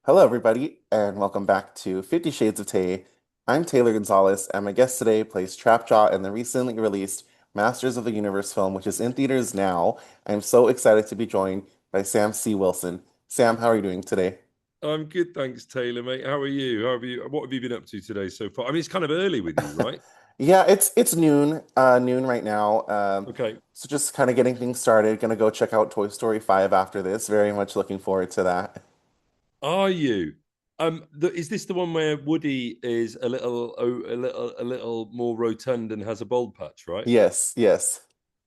Hello, everybody, and welcome back to 50 Shades of Tay. I'm Taylor Gonzalez, and my guest today plays Trapjaw in the recently released Masters of the Universe film, which is in theaters now. I'm so excited to be joined by Sam C. Wilson. Sam, how are you doing today? I'm good, thanks, Taylor, mate. How are you? How have you? What have you been up to today so far? I mean, it's kind of early with you, right? Yeah, it's noon right now. Okay. So just kind of getting things started. Gonna go check out Toy Story 5 after this. Very much looking forward to that. Are you? Is this the one where Woody is a little more rotund and has a bald patch, right? Yes, yes.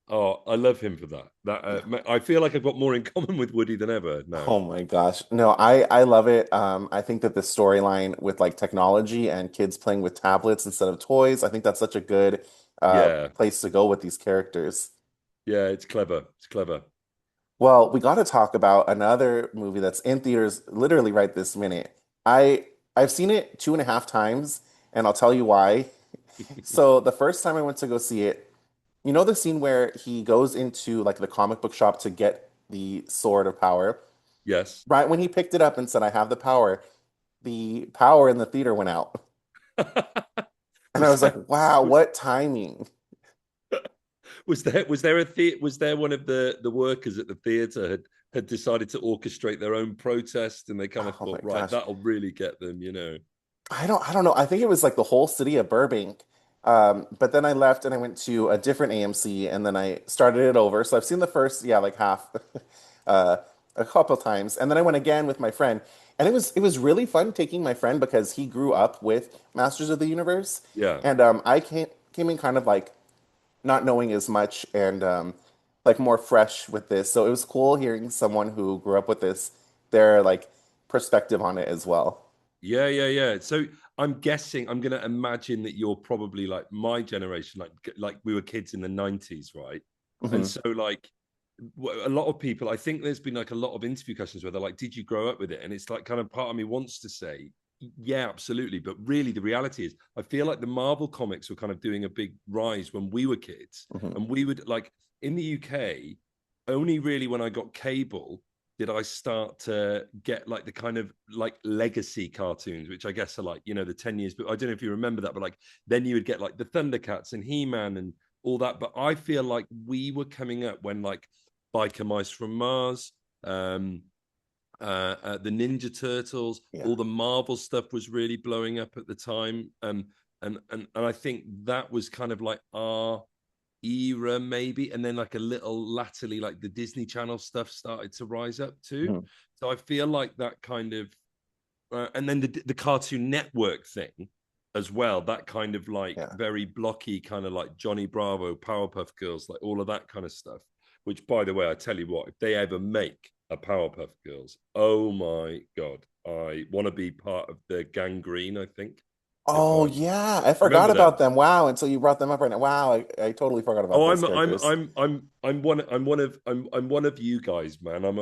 Oh, I love him for that. I feel like I've got more in common with Woody than ever now. Oh my gosh. No, I love it. I think that the storyline with like technology and kids playing with tablets instead of toys, I think that's such a good Yeah, place to go with these characters. yeah, it's clever. It's clever. Well, we got to talk about another movie that's in theaters literally right this minute. I I've seen it two and a half times, and I'll tell you why. So the first time I went to go see it, you know the scene where he goes into like the comic book shop to get the sword of power? Yes. Right when he picked it up and said, I have the power in the theater went out. And I Was was like, that wow, was what timing. was there one of the workers at the theater had decided to orchestrate their own protest and they kind of Oh my thought, right, gosh. that'll really get them. I don't know. I think it was like the whole city of Burbank. But then I left and I went to a different AMC and then I started it over. So I've seen the first, yeah, like half uh, a couple times. And then I went again with my friend. And it was really fun taking my friend because he grew up with Masters of the Universe. Yeah. And I came in kind of like not knowing as much and like more fresh with this. So it was cool hearing someone who grew up with this, their like perspective on it as well. Yeah, yeah, yeah. So I'm guessing I'm gonna imagine that you're probably like my generation, like we were kids in the 90s, right? And Hmm. so like a lot of people, I think there's been like a lot of interview questions where they're like, did you grow up with it? And it's like kind of part of me wants to say, yeah, absolutely. But really the reality is I feel like the Marvel comics were kind of doing a big rise when we were kids. Hmm. And we would like in the UK, only really when I got cable did I start to get like the kind of like legacy cartoons, which I guess are like, the 10 years, but I don't know if you remember that, but like then you would get like the Thundercats and He-Man and all that. But I feel like we were coming up when like Biker Mice from Mars, um, the Ninja Turtles, Yeah. all the Marvel stuff was really blowing up at the time. And I think that was kind of like our era maybe, and then like a little latterly like the Disney Channel stuff started to rise up too. Mhm. So I feel like that kind of and then the Cartoon Network thing as well, that kind of like Yeah. very blocky kind of like Johnny Bravo, Powerpuff Girls, like all of that kind of stuff, which by the way, I tell you what, if they ever make a Powerpuff Girls, oh my god, I want to be part of the gangrene. I think if Oh I yeah, I forgot remember about them. them. Wow, until you brought them up right now. Wow, I totally forgot about Oh, those characters. I'm one of you guys, man. I'm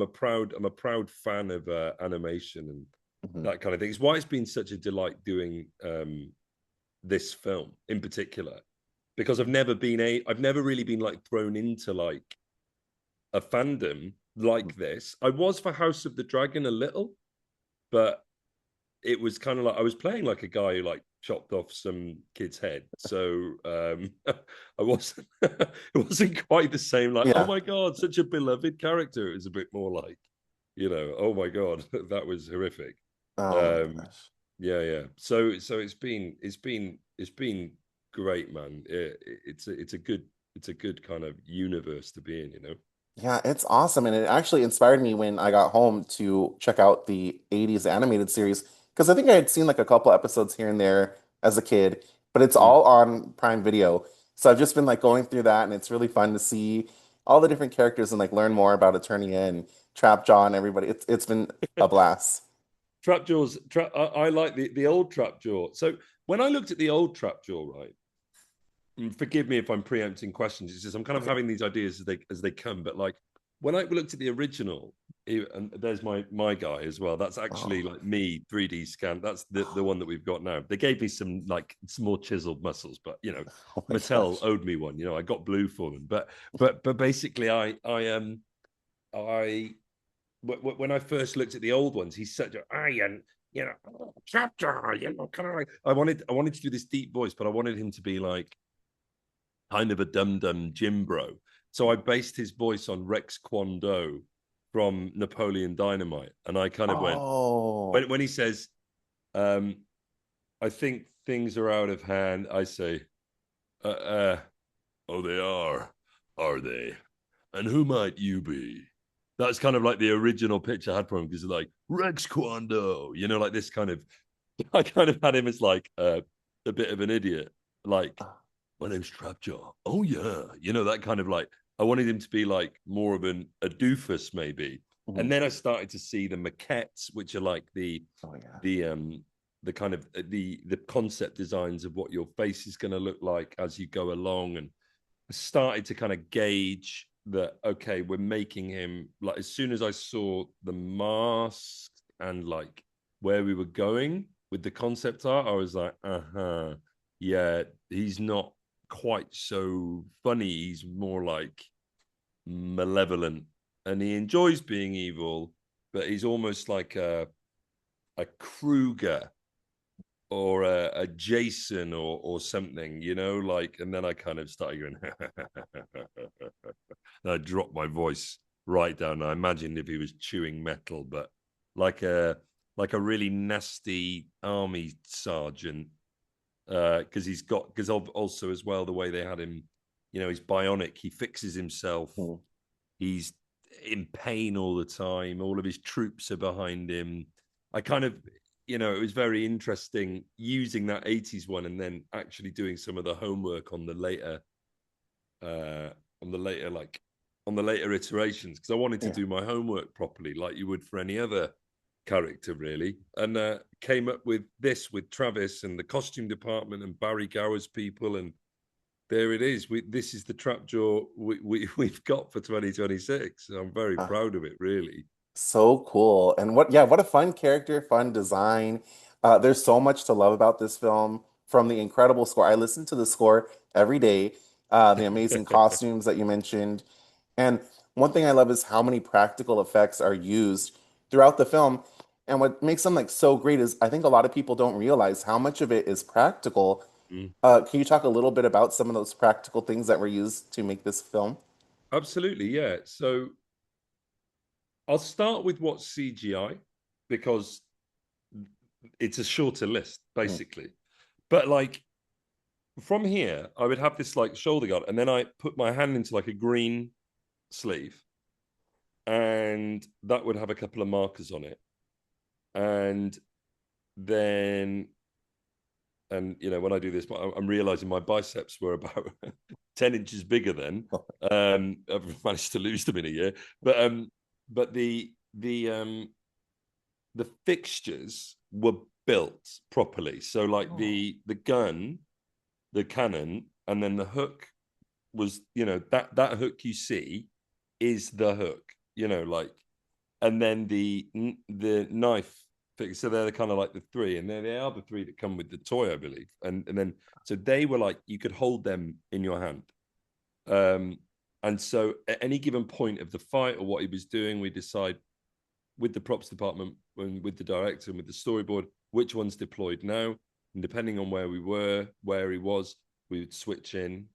a proud fan of animation and Hmm. that kind of thing. It's why it's been such a delight doing this film in particular, because I've never really been like thrown into like a fandom like this. I was for House of the Dragon a little, but it was kind of like I was playing like a guy who like chopped off some kid's head. So I wasn't it wasn't quite the same, like, oh Yeah. my god, such a beloved character. It was a bit more like, oh my god, that was horrific. Oh my Um gosh. yeah, yeah. So it's been great, man. It's a good kind of universe to be in. Yeah, it's awesome. And it actually inspired me when I got home to check out the 80s animated series because I think I had seen like a couple episodes here and there as a kid, but it's Mm. all on Prime Video. So I've just been like going through that and it's really fun to see all the different characters and like learn more about Eternia and Trapjaw and everybody. It's been a blast. Trapjaws. I like the old Trapjaw. So when I looked at the old Trapjaw, right, and forgive me if I'm preempting questions. It's just I'm kind of Okay. having these ideas as they come. But like when I looked at the original, and there's my guy as well. That's actually Oh, like me 3D scan. That's the one that we've got now. They gave me some more chiseled muscles, but oh my Mattel gosh. owed me one. I got blue for them. But basically, I when I first looked at the old ones, he's such a iron, chapter, kind of like I wanted to do this deep voice, but I wanted him to be like kind of a dum Jim bro. So I based his voice on Rex Kwon Do from Napoleon Dynamite, and I kind of went Oh, when he says, um, "I think things are out of hand." I say, "Oh, they are they? And who might you be?" That's kind of like the original pitch I had for him because like Rex Kwon Do, like this kind of. I kind of had him as like a bit of an idiot, like my name's Trapjaw. Oh yeah, that kind of like I wanted him to be like more of a doofus maybe, mhm. and then I started to see the maquettes, which are like Oh yeah. the the kind of the concept designs of what your face is going to look like as you go along, and I started to kind of gauge that okay, we're making him like as soon as I saw the mask and like where we were going with the concept art, I was like, uh-huh, yeah, he's not quite so funny. He's more like malevolent, and he enjoys being evil, but he's almost like a Kruger or a Jason or something, like. And then I kind of started going, and I dropped my voice right down. I imagined if he was chewing metal, but like a like a really nasty army sergeant, because also as well the way they had him, he's bionic. He fixes himself. Mhm. He's in pain all the time. All of his troops are behind him. I kind of, it was very interesting using that 80s one and then actually doing some of the homework uh, on the later, like, on the later iterations because I wanted to Yeah. do my homework properly, like you would for any other character, really. And came up with this with Travis and the costume department and Barry Gower's people, and there it is. This is the trap jaw we've got for 2026. I'm very Uh, proud of it, really. so cool. And what a fun character, fun design. There's so much to love about this film from the incredible score. I listen to the score every day, the amazing costumes that you mentioned. And one thing I love is how many practical effects are used throughout the film. And what makes them like so great is I think a lot of people don't realize how much of it is practical. Mm, Can you talk a little bit about some of those practical things that were used to make this film? absolutely, yeah. So I'll start with what's CGI because it's a shorter list, Mm. basically. But like from here, I would have this like shoulder guard, and then I put my hand into like a green sleeve, and that would have a couple of markers on it. And then, and when I do this, I'm realizing my biceps were about 10 inches bigger then. I've managed to lose them in a year, but but the fixtures were built properly. So like Oh, the gun, the cannon, and then the hook was, that hook you see is the hook, like, and then the knife fix. So they're kind of like the three, and they are the three that come with the toy, I believe. And then so they were like you could hold them in your hand. Um, and so at any given point of the fight or what he was doing, we decide with the props department and with the director and with the storyboard which one's deployed now. And depending on where we were, where he was, we would switch in.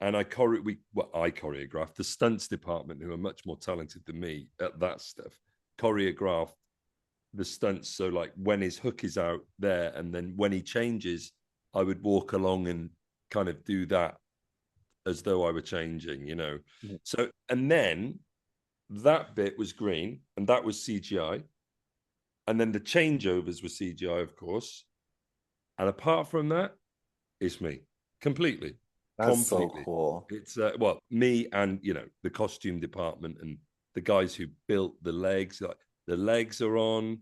And I choreographed. The stunts department, who are much more talented than me at that stuff, choreographed the stunts. So like when his hook is out there, and then when he changes, I would walk along and kind of do that as though I were changing. mhm. So and then that bit was green, and that was CGI, and then the changeovers were CGI, of course. And apart from that, it's me completely, That's so completely. cool. It's well, me and the costume department and the guys who built the legs. Like the legs are on.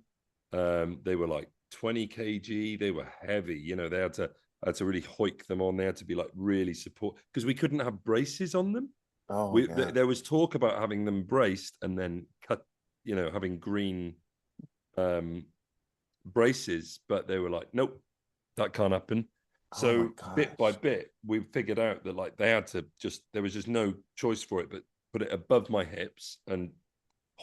They were like 20 kg. They were heavy. They had to really hoik them on. They had to be like really support because we couldn't have braces on them. Oh We yeah. there was talk about having them braced and then cut. Having green um, braces, but they were like, nope, that can't happen. Oh my So bit by gosh. bit, we figured out that like they had to there was just no choice for it, but put it above my hips and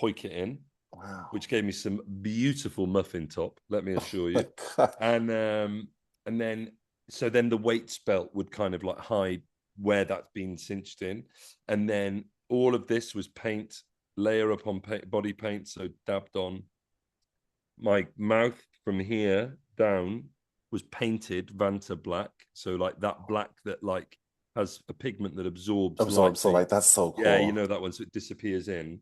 hoik it in. Wow. which gave me some beautiful muffin top, let me assure My you. God. And then so then the weights belt would kind of like hide where that's been cinched in. And then all of this was paint, layer upon paint, body paint, so dabbed on. My mouth from here down was painted Vanta black. So like that black that like has a pigment that absorbs light. Absorbs the So light. That's so yeah, you cool. know that one, so it disappears in.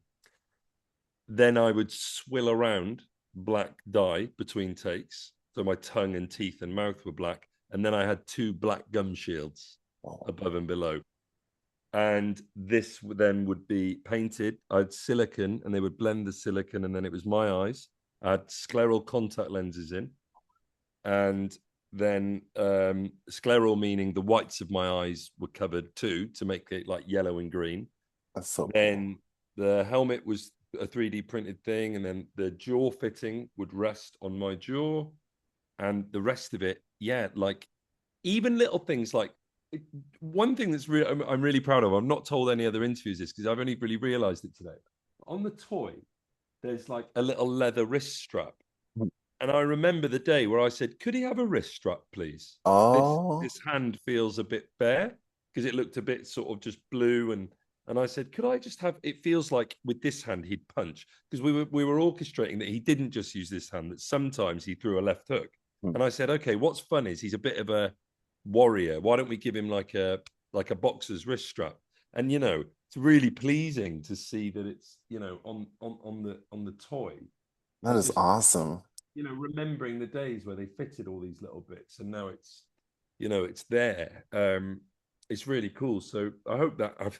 Then I would swill around black dye between takes. So my tongue and teeth and mouth were black. And then I had two black gum shields Oh, above and below. And this then would be painted. I had silicon and they would blend the silicon and then it was my eyes. I had scleral contact lenses in. And then scleral meaning the whites of my eyes were covered too to make it like yellow and green. that's so cool. Then the helmet was a 3D printed thing, and then the jaw fitting would rest on my jaw, and the rest of it, yeah, like even little things like one thing that's really I'm really proud of. I'm not told any other interviews this because I've only really realised it today. On the toy, there's like a little leather wrist strap, and I remember the day where I said, "Could he have a wrist strap, please? Oh, This hand feels a bit bare because it looked a bit sort of just blue." And I said, "Could I just have? It feels like with this hand he'd punch because we were orchestrating that he didn't just use this hand. That sometimes he threw a left hook." hmm. And I said, "Okay, what's fun is he's a bit of a warrior. Why don't we give him like a boxer's wrist strap?" And it's really pleasing to see that it's on the toy That and is just awesome. remembering the days where they fitted all these little bits and now it's there. It's really cool. So I hope that I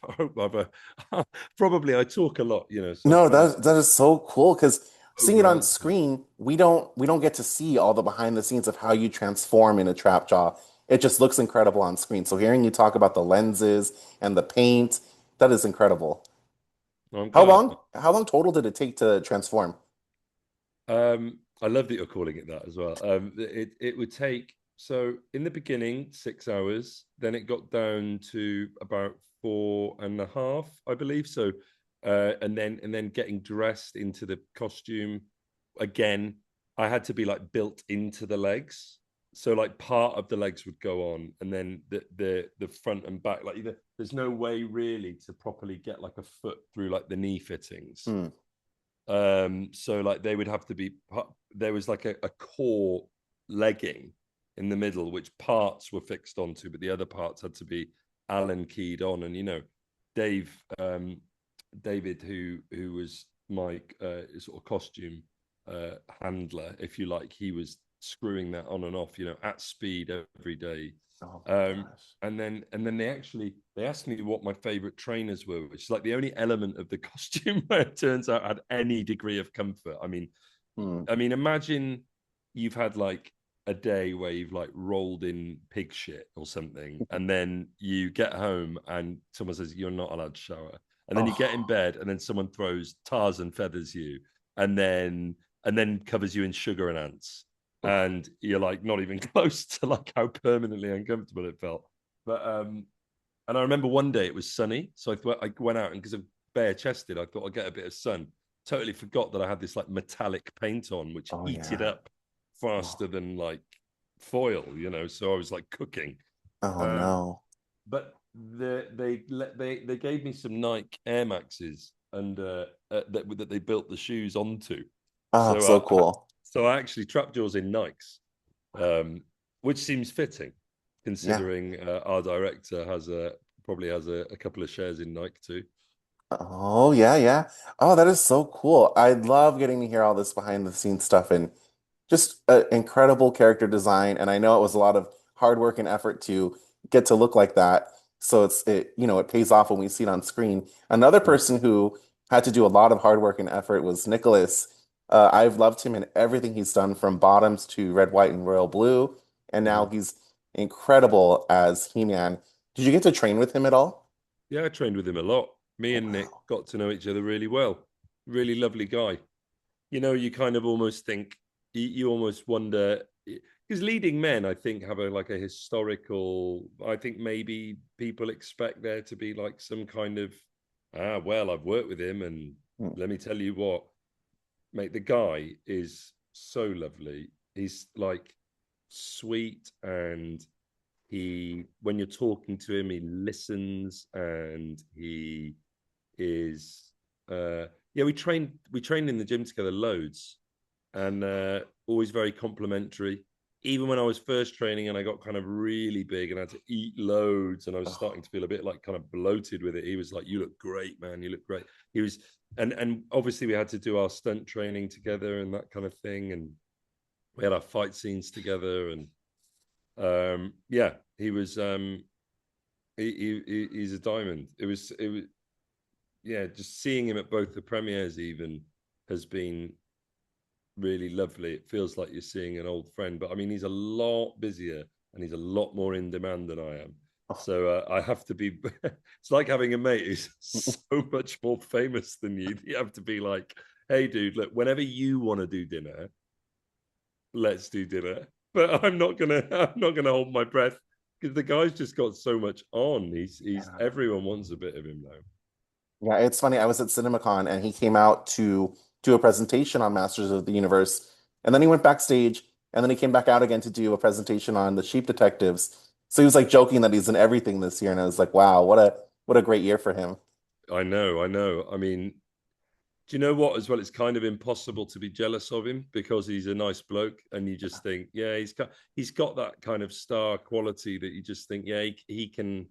hope probably I talk a lot, so I'm No, trying to that is so cool because seeing it over on answer. screen, we don't get to see all the behind the scenes of how you transform in a trap jaw. It just looks incredible on screen. So hearing you talk about the lenses and the paint, that is incredible. I'm How glad. long how long total did it take to transform? I love that you're calling it that as well. It would take, so in the beginning 6 hours, then it got down to about 4.5, I believe. So, and then getting dressed into the costume again, I had to be like built into the legs. So like part of the legs would go on, and then the front and back, like there's no way really to properly get like a foot through like the knee fittings. Hmm. So like they would have to be, there was like a core legging in the middle, which parts were fixed onto, but the other parts had to be Allen keyed on. And Dave, David, who was my sort of costume handler, if you like, he was screwing that on and off, at speed every day. Oh my Um, gosh. and then they asked me what my favorite trainers were, which is like the only element of the costume where it turns out had any degree of comfort. Hmm. Imagine you've had like a day where you've like rolled in pig shit or something, and then you get home and someone says you're not allowed to shower, and then you get in Oh, bed and then someone throws tars and feathers you, and then covers you in sugar and ants, and you're like not even close to like how permanently uncomfortable it felt. But and I remember one day it was sunny, so I went out, and because I'm bare chested, I thought I'd get a bit of sun. Totally forgot that I had this like metallic paint on, which oh heated yeah. up Oh, faster than like foil, so I was like cooking. oh Um, no. but they gave me some Nike Air Maxes, and that they built the shoes onto. Oh, So so cool. I actually trapped yours in Nikes, um, which seems fitting, Yeah. considering our director probably has a couple of shares in Nike too. Oh, yeah, yeah. Oh, that is so cool. I love getting to hear all this behind the scenes stuff and just incredible character design. And I know it was a lot of hard work and effort to get to look like that. So it pays off when we see it on screen. Another Mm. person who had to do a lot of hard work and effort was Nicholas. I've loved him in everything he's done from Bottoms to Red, White, and Royal Blue. And now Mhm. he's incredible as He-Man. Did you get to train with him at all? Yeah, I trained with him a lot. Me Oh, and Nick wow. got to know each other really well. Really lovely guy. You kind of almost think, you almost wonder, because leading men, I think, have like a historical. I think maybe people expect there to be like some kind of, well, I've worked with him, and Hmm. let me tell you what. mate, the guy is so lovely. He's like sweet, and he, when you're talking to him, he listens, and he is yeah, we trained in the gym together loads, and always very complimentary. Even when I was first training and I got kind of really big and had to eat loads and I was Oh, starting to feel a bit like kind of bloated with it, he was like, "You look great, man. You look great." He was, and obviously we had to do our stunt training together and that kind of thing, and we had our fight scenes together, and yeah, he was he's a diamond. It was yeah, just seeing him at both the premieres even has been really lovely. It feels like you're seeing an old friend, but I mean, he's a lot busier and he's a lot more in demand than I am. oh, So I have to be. It's like having a mate who's so much more famous than you. You have to be like, "Hey, dude, look, whenever you want to do dinner, let's do dinner." But I'm not gonna hold my breath because the guy's just got so much on. He's yeah. everyone wants a bit of him now. Yeah, it's funny. I was at CinemaCon and he came out to do a presentation on Masters of the Universe. And then he went backstage and then he came back out again to do a presentation on the Sheep Detectives. So he was like joking that he's in everything this year. And I was like, wow, what a great year for him. I know, I know. I mean, do you know what? As well, it's kind of impossible to be jealous of him because he's a nice bloke, and you just think, yeah, he's got that kind of star quality that you just think, yeah, he can.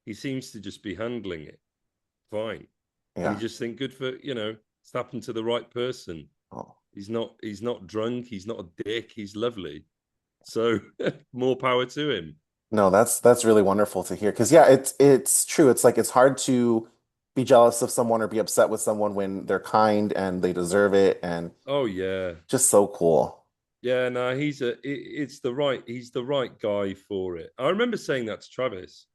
He seems to just be handling it fine, and you Yeah. just think, good for it's happened to the right person. Oh. He's not drunk. He's not a dick. He's lovely. So more power to him. No, that's really wonderful to hear. Because yeah, it's true. It's like it's hard to be jealous of someone or be upset with someone when they're kind and they deserve it and Oh yeah, just so cool. yeah, no, he's the right guy for it. I remember saying that to Travis.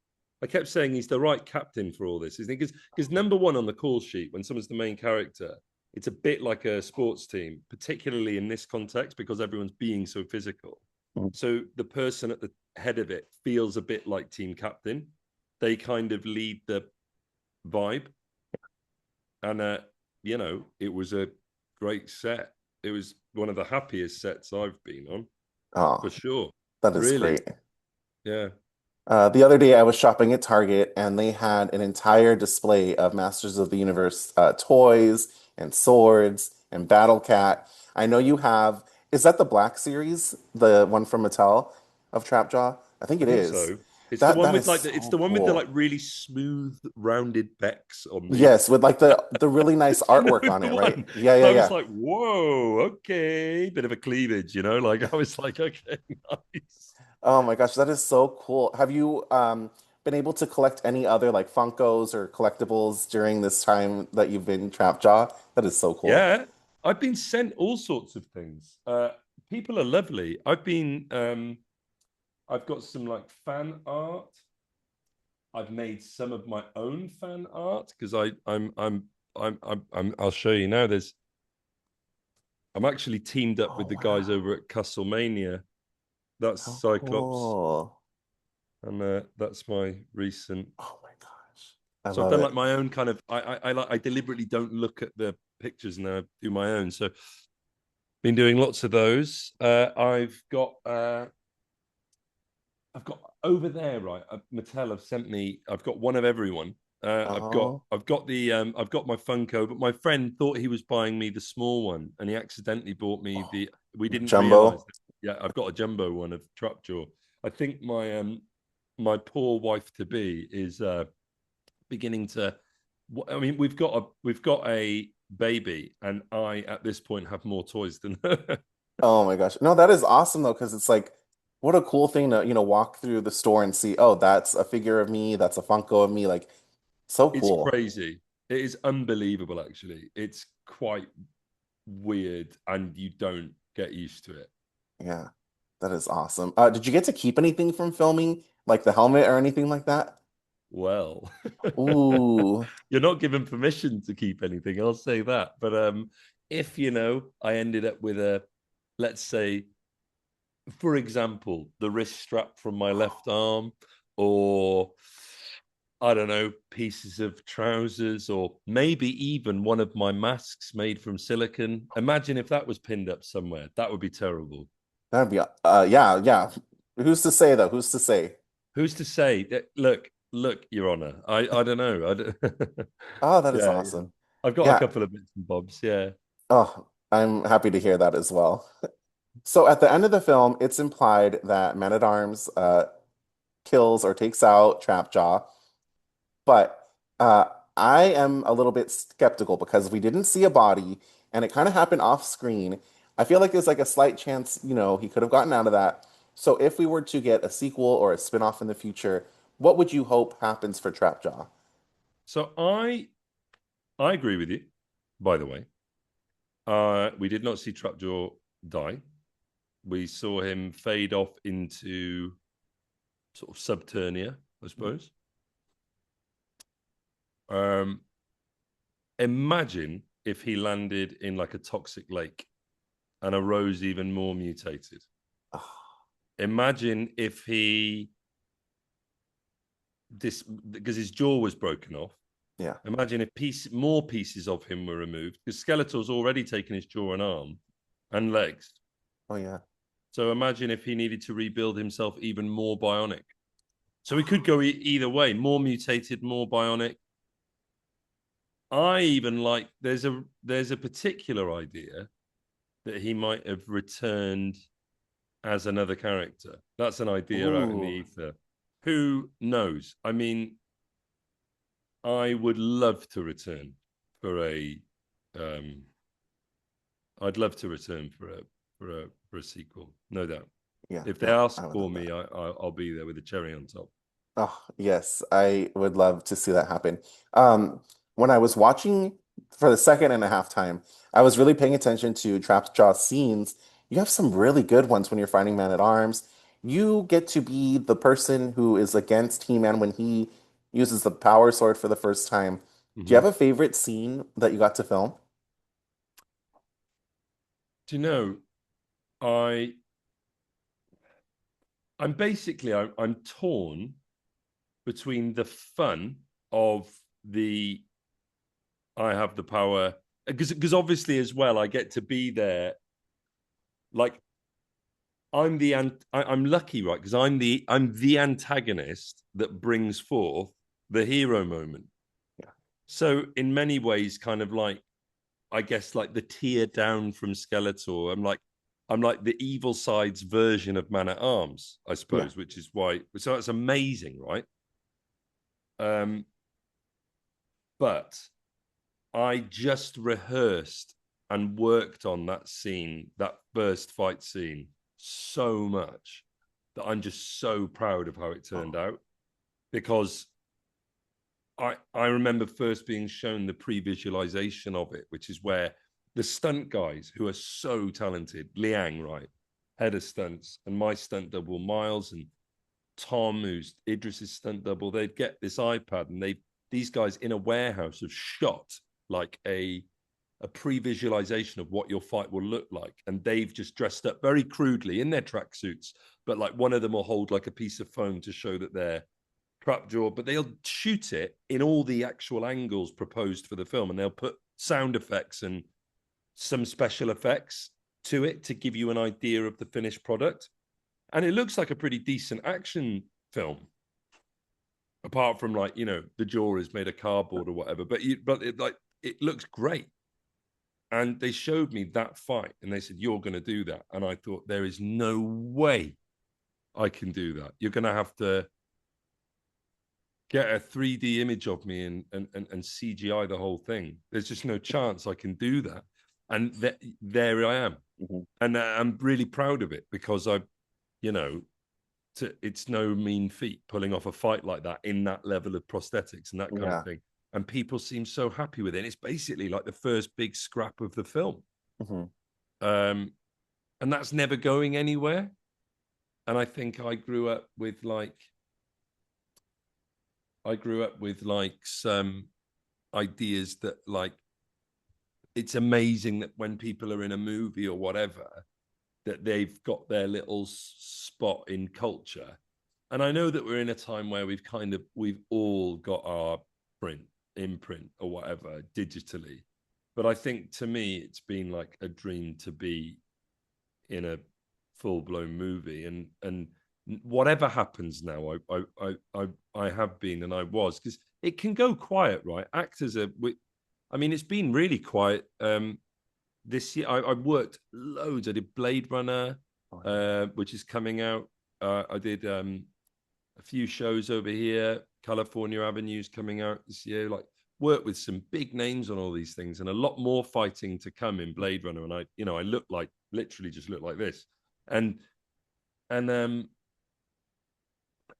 I kept saying he's the right captain for all this, isn't he? Because number one on the call sheet, when someone's the main character, it's a bit like a sports team, particularly in this context, because everyone's being so physical. Mm. So the person at the head of it feels a bit like team captain. They kind of lead the vibe, and it was a great set. It was one of the happiest sets I've been on for Oh, sure. that is Really? great. Yeah. The other day I was shopping at Target and they had an entire display of Masters of the Universe toys and swords and Battle Cat. I know you have, is that the Black series, the one from Mattel of Trapjaw? I think I it think is. so. It's the one That is with like it's so the one with the like cool. really smooth rounded pecs on the Yes, with like the really nice do you know artwork on the it, right? one? Yeah, yeah, I was yeah. like, whoa, okay. Bit of a cleavage, like I was like, okay, nice. Oh my gosh, that is so cool. Have you been able to collect any other like Funkos or collectibles during this time that you've been Trapjaw? That is so cool. Yeah. I've been sent all sorts of things. People are lovely. I've got some like fan art. I've made some of my own fan art because I'll show you now. I'm actually teamed up Oh with the guys over wow. at Castlemania. That's How Cyclops, cool. and that's my recent. Oh my gosh. I So I've love done like it. my own kind of. I deliberately don't look at the pictures and I do my own. So been doing lots of those. I've got over there, right? Mattel have sent me. I've got one of everyone. Oh, I've got my Funko, but my friend thought he was buying me the small one, and he accidentally bought me oh, the. We didn't realize Jumbo. that. Yeah, I've got a jumbo one of Trapjaw. I think my poor wife to be is beginning to. I mean, we've got a baby, and I at this point have more toys than her. Oh my gosh. No, that is awesome though, because it's like what a cool thing to, walk through the store and see, oh, that's a figure of me, that's a Funko of me. Like so It's cool. crazy. It is unbelievable, actually. It's quite weird, and you don't get used to it. Yeah. That is awesome. Did you get to keep anything from filming, like the helmet or anything like that? Well, Ooh. you're not given permission to keep anything. I'll say that. But if I ended up with let's say, for example, the wrist strap from my left arm, or I don't know, pieces of trousers, or maybe even one of my masks made from silicon. Imagine if that was pinned up somewhere. That would be terrible. That'd be yeah, yeah. Who's to say though? Who's to say? Who's to say that? Look, Your Honor. I don't know. Oh, that is Yeah, yeah. awesome. I've got a Yeah. couple of bits and bobs. Yeah. Oh, I'm happy to hear that as well. So at the end of the film, it's implied that Man-at-Arms kills or takes out Trapjaw, but uh, I am a little bit skeptical because we didn't see a body and it kind of happened off screen. I feel like there's like a slight chance, he could have gotten out of that. So if we were to get a sequel or a spin-off in the future, what would you hope happens for Trapjaw? So I agree with you. By the way, we did not see Trapjaw die. We saw him fade off into sort of subternia, I suppose. Um, Imagine if he landed in like a toxic lake and arose even more mutated. Oh, Imagine if he this because his jaw was broken off. yeah. Imagine if more pieces of him were removed, because Skeletor's already taken his jaw and arm and legs. Oh, yeah. So imagine if he needed to rebuild himself even more bionic. So he could go either way, more mutated, more bionic. I even like there's a particular idea that he might have returned as another character. That's an idea out in the Ooh, ether. Who knows? I mean, I would love to return for a um I'd love to return for a sequel, no doubt. yeah. If they No, ask I would for love me, that. I'll be there with a cherry on top. Oh, yes, I would love to see that happen. When I was watching for the second and a half time, I was really paying attention to Trapjaw's scenes. You have some really good ones when you're fighting Man-at-Arms. You get to be the person who is against He-Man when he uses the power sword for the first time. Do you Mm-hmm. have a favorite scene that you got to film? Do you know, I I'm torn between the fun of the I have the power, because obviously as well I get to be there. Like I'm lucky, right? Because I'm the antagonist that brings forth the hero moment. Yeah, So in many ways, kind of like, I guess, like the tear down from Skeletor. I'm like the evil side's version of Man at Arms, I yeah. suppose, which is why. So that's amazing, right? Um, but I just rehearsed and worked on that scene, that first fight scene, so much that I'm just so proud of how it turned Oh, out. Because I remember first being shown the pre-visualization of it, which is where the stunt guys who are so talented, Liang, right, head of stunts, and my stunt double Miles, and Tom, who's Idris's stunt double, they'd get this iPad, and these guys in a warehouse have shot like a pre-visualization of what your fight will look like, and they've just dressed up very crudely in their tracksuits, but like one of them will hold like a piece of foam to show that they're trap jaw, but they'll shoot it in all the actual angles proposed for the film, and they'll put sound effects and some special effects to it to give you an idea of the finished product. And it looks like a pretty decent action film, apart from, like, the jaw is made of cardboard or whatever. But it looks great. And they showed me that fight, and they said, "You're going to do that." And I thought, there is no way I can do that. You're going to have to get a 3D image of me and CGI the whole thing. There's just no chance I can do that. And there I am. mhm. And I'm really proud of it, because you know, it's no mean feat pulling off a fight like that in that level of prosthetics and that kind of Yeah. thing. And people seem so happy with it. And it's basically like the first big scrap of the film. Hmm. Um, and that's never going anywhere. And I think I grew up with like some ideas that, like, it's amazing that when people are in a movie or whatever, that they've got their little spot in culture, and I know that we're in a time where we've all got our imprint or whatever digitally, but I think to me it's been like a dream to be in a full blown movie, and whatever happens now, I have been and I was, because it can go quiet, right? Actors are, I mean, it's been really quiet. This year I worked loads. I did Blade Runner, Oh, yeah. which is coming out. I did a few shows over here. California Avenue's coming out this year. Like, worked with some big names on all these things, and a lot more fighting to come in Blade Runner. And I look like, literally just look like this, and and um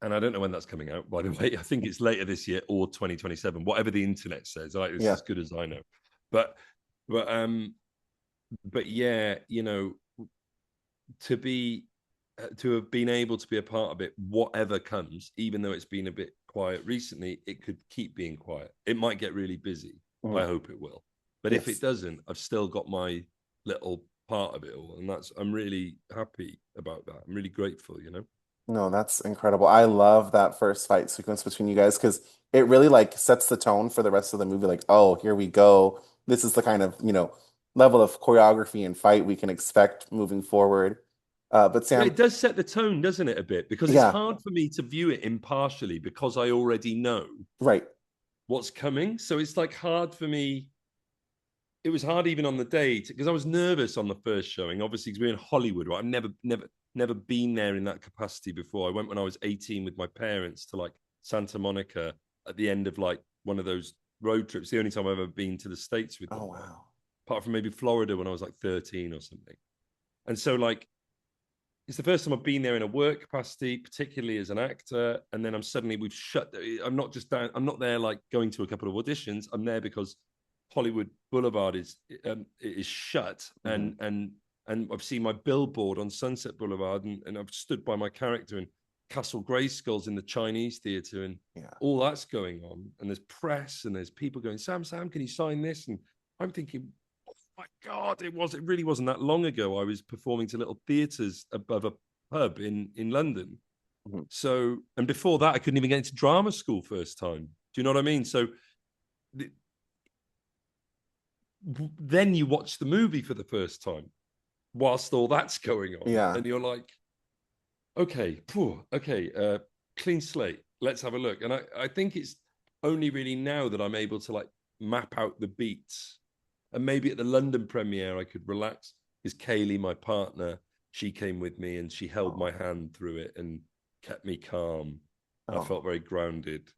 and I don't know when that's coming out. By the way, I think it's later this year or 2027, whatever the internet says. Like, it's Yeah. as good as I know. But but um but yeah, to be to have been able to be a part of it, whatever comes, even though it's been a bit quiet recently, it could keep being quiet. It might get really busy. I Mhm. hope it will. But if it Yes. doesn't, I've still got my little part of it all. And I'm really happy about that. I'm really grateful. No, that's incredible. I love that first fight sequence between you guys because it really like sets the tone for the rest of the movie. Like, oh, here we go. This is the kind of, level of choreography and fight we can expect moving forward. But Yeah, Sam, it does set the tone, doesn't it, a bit? Because it's yeah, hard for me to view it impartially because I already know right. what's coming. So it's like hard for me. It was hard even on the date because I was nervous on the first showing, obviously, because we're in Hollywood, right? I've never been there in that capacity before. I went when I was 18 with my parents to like Santa Monica at the end of like one of those road trips. The only time I've ever been to the States with Oh, them, right? wow. Apart from maybe Florida when I was like 13 or something. And so like it's the first time I've been there in a work capacity, particularly as an actor. And then we've shut. I'm not just down. I'm not there like going to a couple of auditions. I'm there because Hollywood Boulevard is shut, Hmm. and I've seen my billboard on Sunset Boulevard, and I've stood by my character in Castle Grayskull's in the Chinese theater, and Yeah. all that's going on. And there's press, and there's people going, Sam, can you sign this? And I'm thinking, my God, it really wasn't that long ago. I was performing to little theatres above a pub in London. Hmm. So, and before that, I couldn't even get into drama school first time. Do you know what I mean? So then you watch the movie for the first time whilst all that's going on, Yeah. and you're like, okay, okay, clean slate. Let's have a look. And I think it's only really now that I'm able to like map out the beats. And maybe at the London premiere, I could relax because Kaylee, my partner, she came with me and she held my Oh, hand through it and kept me calm. I felt oh, very grounded.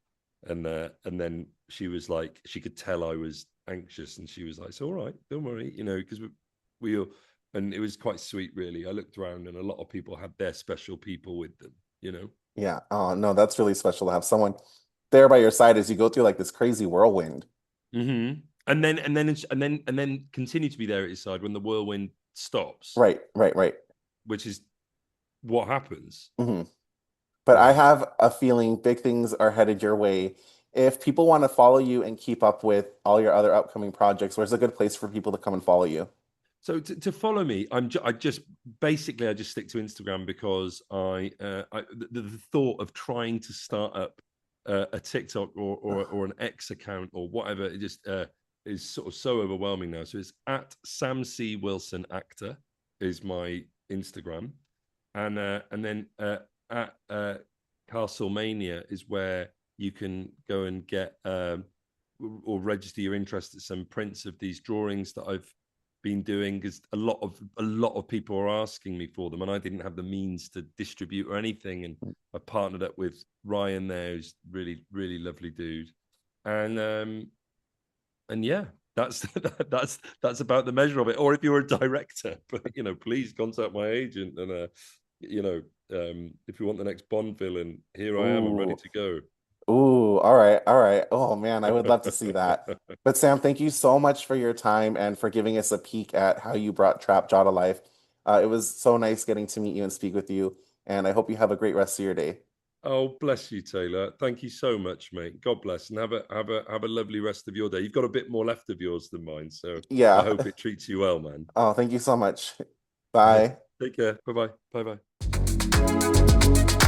And then she was like, she could tell I was anxious, and she was like, "It's all right, don't worry," because we all, and it was quite sweet, really. I looked around and a lot of people had their special people with them. yeah. Oh, no, that's really special to have someone there by your side as you go through like this crazy whirlwind. And then continue to be there at his side when the whirlwind stops, Right, right, right. which is what happens. Hmm. But I Yeah. have a feeling big things are headed your way. If people want to follow you and keep up with all your other upcoming projects, where's a good place for people to come and follow you? So to follow me, I just basically I just stick to Instagram because the thought of trying to start up a TikTok or an X account or whatever, it just is sort of so overwhelming now. So it's at Sam C Wilson actor is my Instagram, and then at Castlemania is where you can go and get or register your interest at some prints of these drawings that I've been doing, because a lot of people are asking me for them, and I didn't have the means to distribute or anything. And I partnered up with Ryan there, who's really really lovely dude, and yeah, that's that's about the measure of it. Or if you're a director, but please contact my agent, and you know, if you want the next Bond villain, here I am. I'm ready Ooh, to go. ooh, all right, all right. Oh man, I would love to see that. But Sam, thank you so much for your time and for giving us a peek at how you brought Trap Jaw to life. It was so nice getting to meet you and speak with you, and I hope you have a great rest of your day. Oh, bless you, Taylor. Thank you so much, mate. God bless, and have a lovely rest of your day. You've got a bit more left of yours than mine, so I Yeah. hope it treats you well, man. Oh, thank you so much. Bye. Take care. Bye bye. Bye bye.